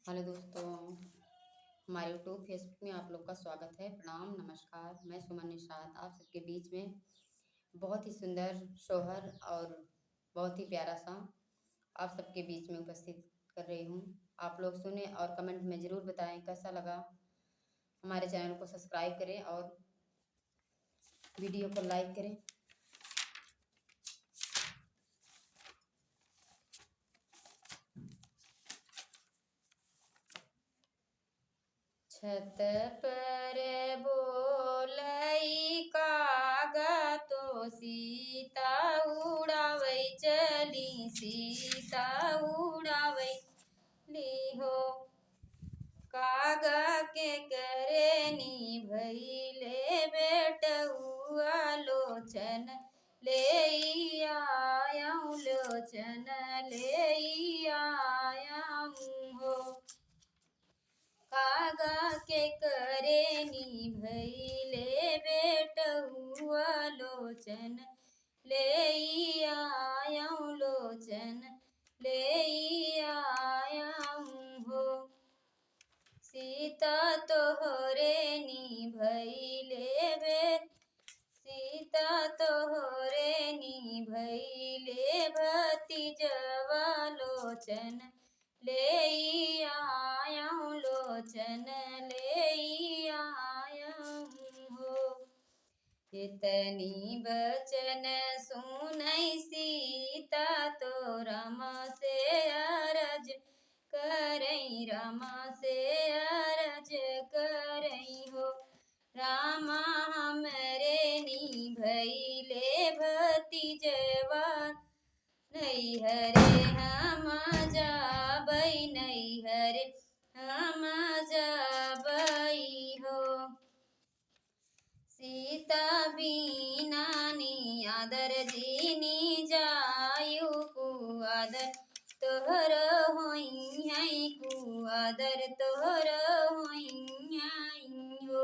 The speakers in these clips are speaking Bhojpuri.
हेलो दोस्तों, हमारे यूट्यूब फेसबुक में आप लोग का स्वागत है। प्रणाम, नमस्कार। मैं सुमन निषाद आप सबके बीच में बहुत ही सुंदर शोहर और बहुत ही प्यारा सा आप सबके बीच में उपस्थित कर रही हूँ। आप लोग सुने और कमेंट में ज़रूर बताएं कैसा लगा। हमारे चैनल को सब्सक्राइब करें और वीडियो को लाइक करें। छत पर बोलई कागा तो सीता उड़ावै चली, सीता उड़ावै ली हो। कागा के करे नी भैले बेटउआ लोचन ले आयाऊं, लोचन ले आयाऊं हो। कागा के करे नी भैले बेटउआ लोचन ले आयाऊं, लोचन ले आयाऊं हो। सीता तोहरे नी भैले सीता तोहरे नी भैले भतीजवा लोचन ले आयाऊं, लोचन ले आयाऊं हो। इतनी बचन सुनई सीता तो रामा से अरज करई, रामा से अरज करई हो। रामा हमरे नी भैले भतीजवा नैहरे हम जाबै, नैहरे हम जाबै हो। सीता बीना नी आदर दीनी जायु कुआदर तोहर होई, कुआदर तोहर होई हो।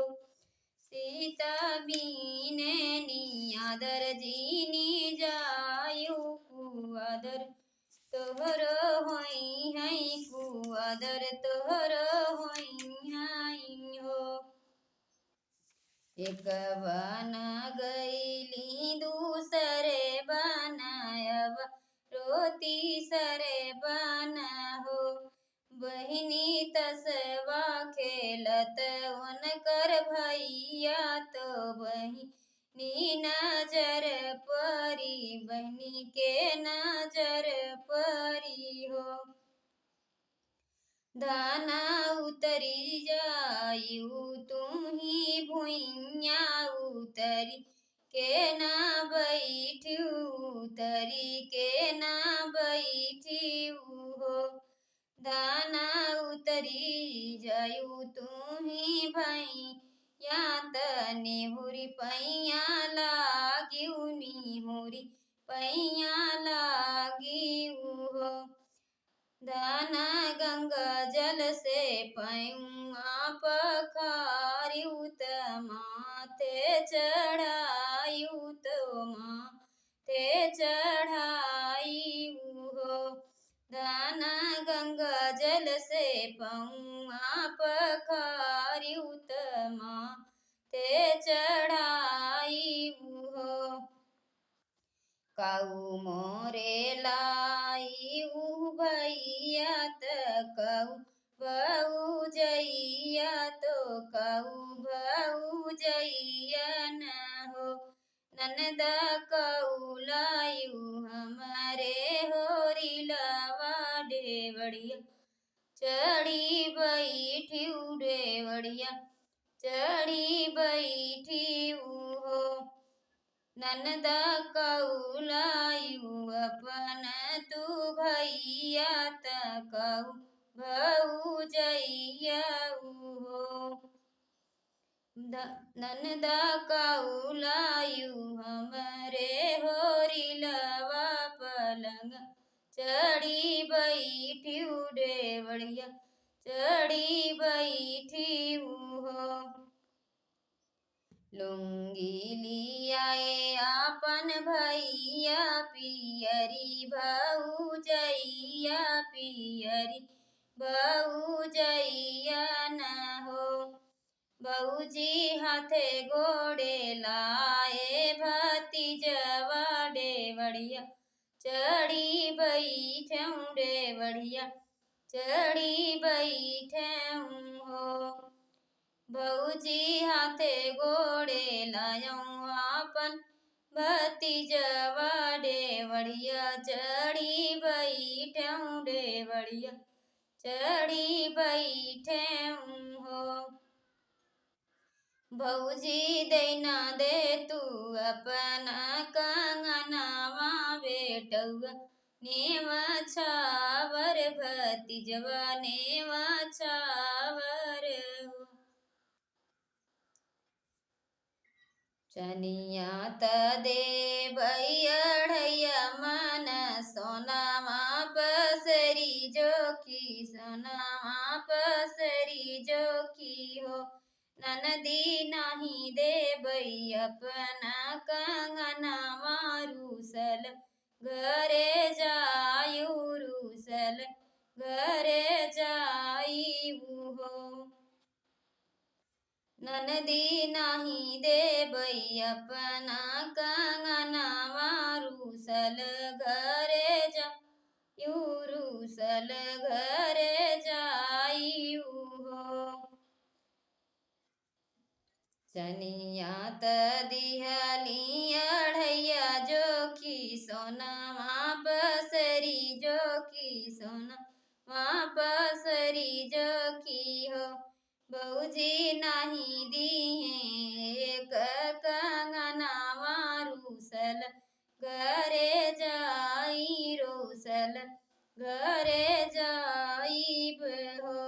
सीता बीने नी आदर दीनी जायु कुआदर तोहर होई, कुआदर तोहर होई हो। एक बन गईली दूसरे बनायब रोती सरे बना हो। बहिनी तसवा खेलत उनकर भैया तो बहिनी नजर परी, बहिनी के नजर परी हो। दाना उतरी जायु तुम्ही भुइया उतरी के ना बैठी, उतरी के ना बैठी हो। दाना उतरी जायु तुम्ही भैया तने हुरी पैया लागी, निहुरी पैया लागी हो। दाना गंगा जल से पयुआ पखारियु त माथे चढ़ायु, तो माथे चढ़ायु हो। दाना गंगा जल से पयुआ पखारियु त माथे चढ़ायु हो। काऊ मोरे लायु भैया त काऊ भऊ जइया, तो काऊ भऊ जइया न हो। ननदा काऊ लायु हमारे होरी लावा डेवड़िया चढ़ी बैठी, डेवड़िया चढ़ी बैठी हो। ननदा काऊ लायु अपन तू भैया त काऊ भऊ जइया हो। ननदा काऊ लायु हमरे होरी लवा पलंग चढ़ी बैठी, डेवड़िया चढ़ी बैठी हो। लुंगी लियाए आपन भैया पियरी भऊ जइया, पियरी भौजैया न हो। बहूजी हाथे घोड़े लाए भतीजवा डेवढ़िया, चढ़ी बैठऊँ डेवढ़िया, चढ़ी बैठऊँ हो। भौजी हाथे घोड़े लायऊँ आपन भतीजवा डेवढ़िया, चढ़ी बैठऊँ डेवढ़िया, चढ़ी बैठऊँ हो। भौजी दैना दे तू अपना कंगनवा बेटउआ, नेम छावर भतीजवा नेम छावर हो। चनिया त दे भैया मन सोनामा पसरी जोखी, सोनामा पसरी जोखी हो। ननदी नाही देबई अपना कंगनवा रूसल, घरे जायू रूसल, घरे जायू हो। ननदी नाही देबई अपना कंगनवा रूसल, घरे जायू रूसल, घरे जायू हो। चनिया त दिहली अढ़ैया जोखी, सोनामा पसरी जोखी, सोनामा पसरी जोखी हो। बहूजी नाही दिहे एक कंगनवा रूसल, घरे जाई रोसल, घरे जाइब हो।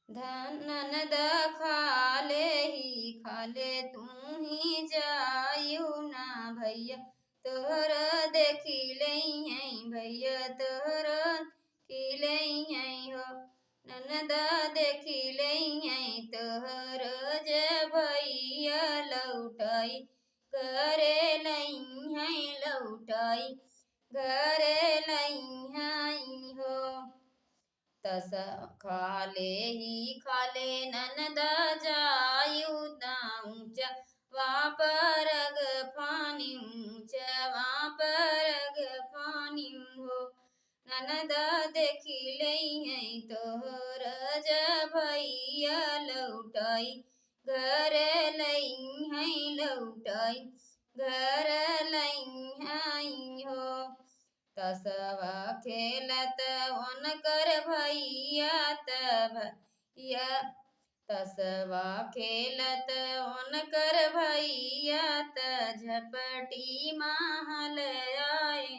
ननद खाले ही खाले तू ही जायू ना भैया, तोहर देखी लई हैं भैया, तोहर की लई हैं हो। ननद देखी लई हैं तोहर जे भैया लौटाई, घरे लई हैं लौटाई, घरे लई हैं हो। तस खाले ही खाले ननद जायू ऊँचा वापरग फानी, ऊँचा वापरग फानी हो। ननद देखी लई हैं तोहर ज भैया लौटाई, घरे लई हैं लौटाई, घर लई हैं हो। तसवा खेलत ओनकर भैया त भैया, तसवा खेलत ओनकर भैया त झपटी महल आए,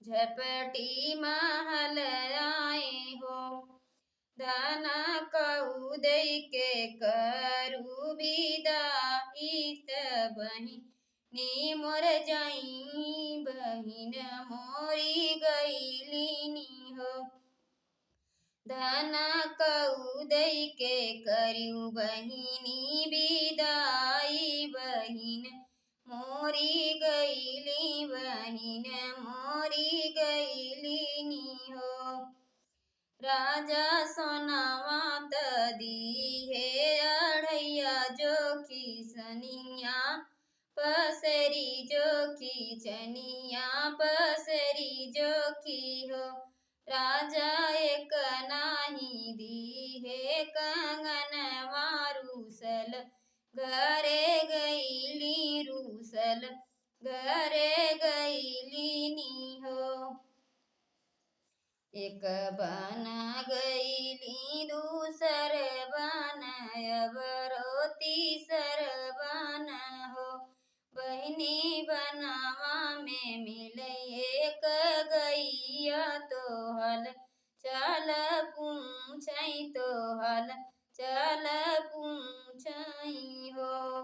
झपटी महल आए हो। दाना कऊ दे के करू विदाई त बहिनी मोर जाई, बहिन मोरी गईलिनी हो। दाना कऊ दे के करू बहिनी विदाई, बहिन मोरी गईली, बहिन मोरी गईलिनी हो। राजा सोनावा त दिहे अढ़ैया जोखी, सनिया पसरी जोखी, चनिया पसरी जोखी हो। राजा एक नाही दिहे कंगनवा रूसल, घरे गईली रूसल, घरे गईलिनी हो। एक बन गईली दूसर बन अबरो तीसर बन हो। बहिनी बनवा में मिले एक गैया, तो हल चल पूछई, तो हल चल पूछई हो।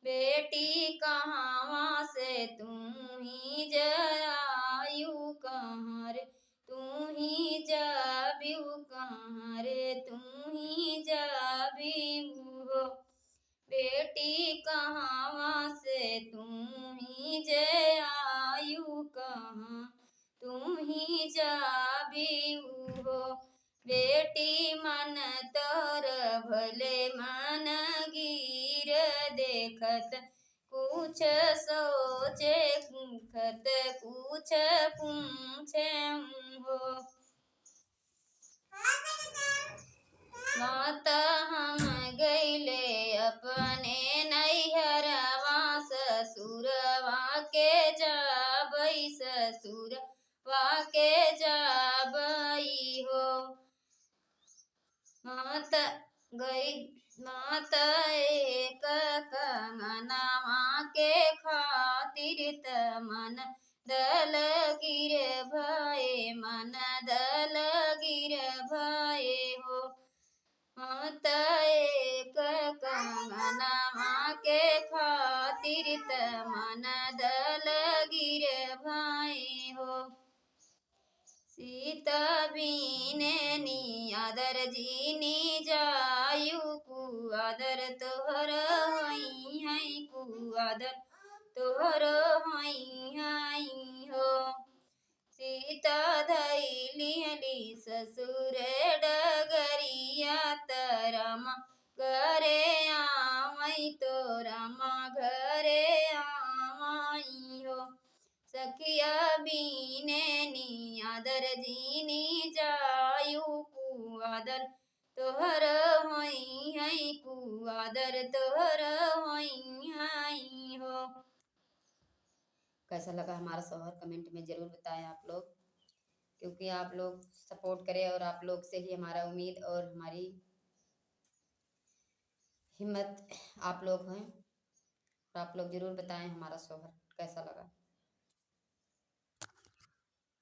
बेटी कहाँवा से तू ही जायू कहाँ रे, तू ही जाबिऊ कहाँ रे, तू ही जाबिऊ हो। बेटी कहाँवा से तू बेटी मन तोर भले मन गिर देखत कुछ सोचे खत कुछ पूछे हो। माता हम गईले अपने नैहरवा ससुरवा के जाबई ससुरवा के जाबई हो। माता एक कंगनवा के खातिर त मन दल गिर भये मन दल गिर भये हो। माता एक कंगनवा के खातिर त मन दल गिर भये हो। सीता बीनेनी आदर जीनी जायु कुआदर तोहर हई हई कुआदर तोहर हई हई हो। सीता धैली ससुर डगरिया तरमा घरे आवई तो रामा घरे आवई हो। सखिया बीनेनी आदर जीनी जायु कुआदर तोहर होई हई कुआदर तोहर होई हई हो। कैसा लगा हमारा सोहर कमेंट में ज़रूर बताएं आप लोग, क्योंकि आप लोग सपोर्ट करें और आप लोग से ही हमारा उम्मीद और हमारी हिम्मत आप लोग हैं। और आप लोग ज़रूर बताएं हमारा सोहर कैसा लगा।